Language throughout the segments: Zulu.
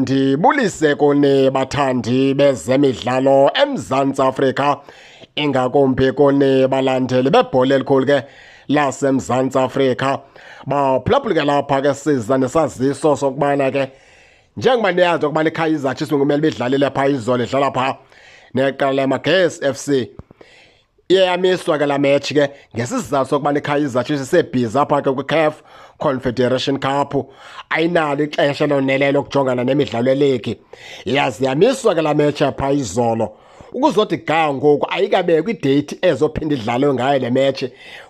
Mandibulise kone bathandi bezemidlalo eMzantsi Afrika, ingakumbi kone balandeli bebhola elikhulu ke laseMzantsi Afrika. Baphulaphulike lapha ke siza nesaziso sokubana ke njengoba niyazi ukubana iKaizer Chiefs ngumele bedlalile pha izolo idlala pha neqala leMagesi FC. Iyamiswa ke la match ke ngesizathu sokubana iKaizer Chiefs isebhizi apha ke kwiCAF Confederation Cup, ayinalo ixesha lonelelo ukujongana nemidlalo eligi. Yazi yamiswa ke la match apha izolo ukuzothi ga ngoku ayikabekwa idate ezophinda idlalwe ngayo le match.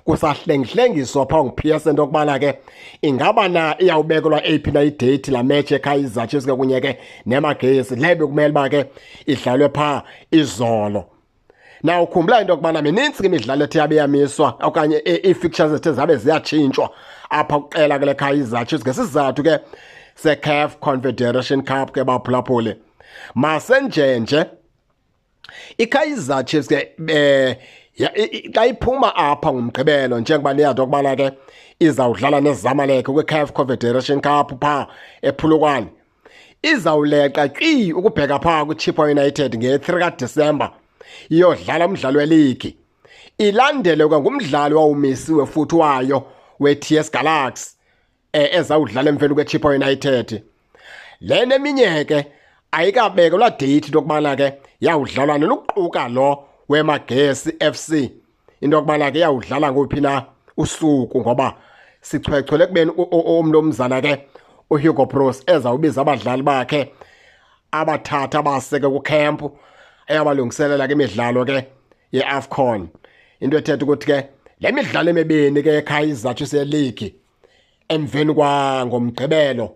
Kusahlengihlengiswa pha nguPS into okubana ke ingaba na iyawubekelwa eyiphi na idate la match eKaizer Chiefs ke kunye ke neMagesi lebe kumele ba ke idlalwe pha izolo. Now ukhumbula into okubana mininzi imidlalo ethe yabe yamiswa okanye i-fixtures ethe zabe ziyatshintshwa apha kuqela ke leKaizer Chiefs ngesizathu ke seCAF Confederation Cup ke baphulaphule. Masenjenje iKaizer Chiefs ke xa iphuma apha ngumgqibelo njengoba niyazi okubana ke izawudlala neZamalek kwiCAF Confederation Cup pha ePhulukwane, izawuleqa ukubheka pha kwiChippa United nge-3 kaDisemba iyodlala umdlalo weligi, ilandele ngumdlalo wawumisiwe futhi wayo weTS Galaxy ezawudlala emveni kweChippa United. Lena eminye ke ayikabekelwa date lokubana ke yawudlalwa neluquka lo weMagesi FC into okubana ke yawudlala ngophi na usuku, ngoba sichwechwele kubeni umnumzana ke uHugo Broos ezawubiza abadlali bakhe abathatha abaseke kucamp eyabalungiselela ke imidlalo ke yeAFCON. Into ethetha ukuthi ke le midlalo emibini ke eKaizer Chiefs league emveni ngomgqibelo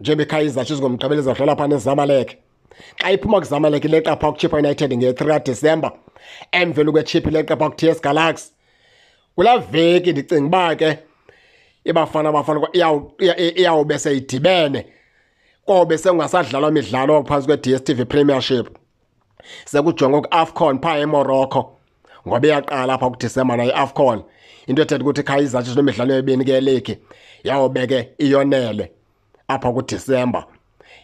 njengoba iKaizer Chiefs ngomgqibelo izadlala pha neZamalek, xa iphuma kuZamalek ileqa pha kuChippa United nge-3 December emveni kweChippa ileqa pha kuTS Galaxy. Kula veki ndicinga uba ke ibafana iyawube seyidibene kobe sengasadlalwa imidlalo phantsi kwe-DStv Premiership sekujonga ku-AFCON pha eMorocco ngoba iyaqala apha kuDisemba nayo iAFCON. Into ethetha ukuthi iKaizer Chiefs nemidlalo emibini ke league yawube ke iyonele apha kuDisemba.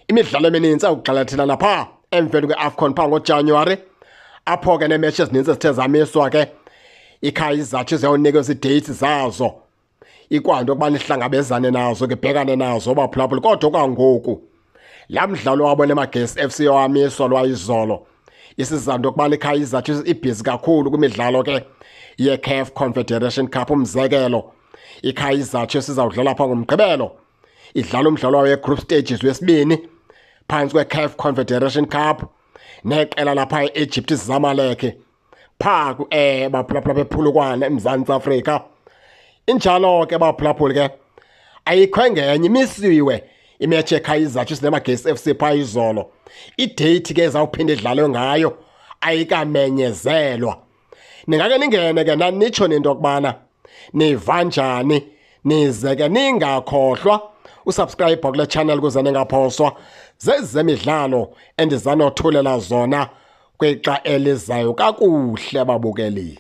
Imidlalo emininzi awugxalathelana pha emveni kweAFCON pha ngoJanuwari apho ke neematch ezininzi ezithe zamiswa ke iKaizer Chiefs yawunikezwa iidates zazo ikwanto ukubana ihlangabezane nazo ke bhekane nazo baphulaphula. Kodwa kwangoku la mdlalo wabo neMagesi FC owamiswa lwayizolo, isizathu ukubana iKaizer Chiefs ibhizi kakhulu kwimidlalo ke yeCAF Confederation Cup. Umzekelo, iKaizer Chiefs izawudlala pha ngomgqibelo idlala umdlalo wayo group stages wesibini phantsi kweCAF Confederation Cup neqela lapha eEgypt iZamalek pha baphulaphula bephulukwane eMzantsi Afrika. Injalo ke baphulaphula ke ayikho ngenye imisiwe imatch eKaizer Chiefs neMagesi FC pha izolo. Idate ke ezawuphinda idlalwe ngayo ayikamenyezelwa. Ningake ningene ke nanitsho nento okubana niva njani, nize ke ningakhohlwa usubscribe kule channel kuze ningaphoswa zezemidlalo endizanothulela zona kwixa elizayo kakuhle babukeli.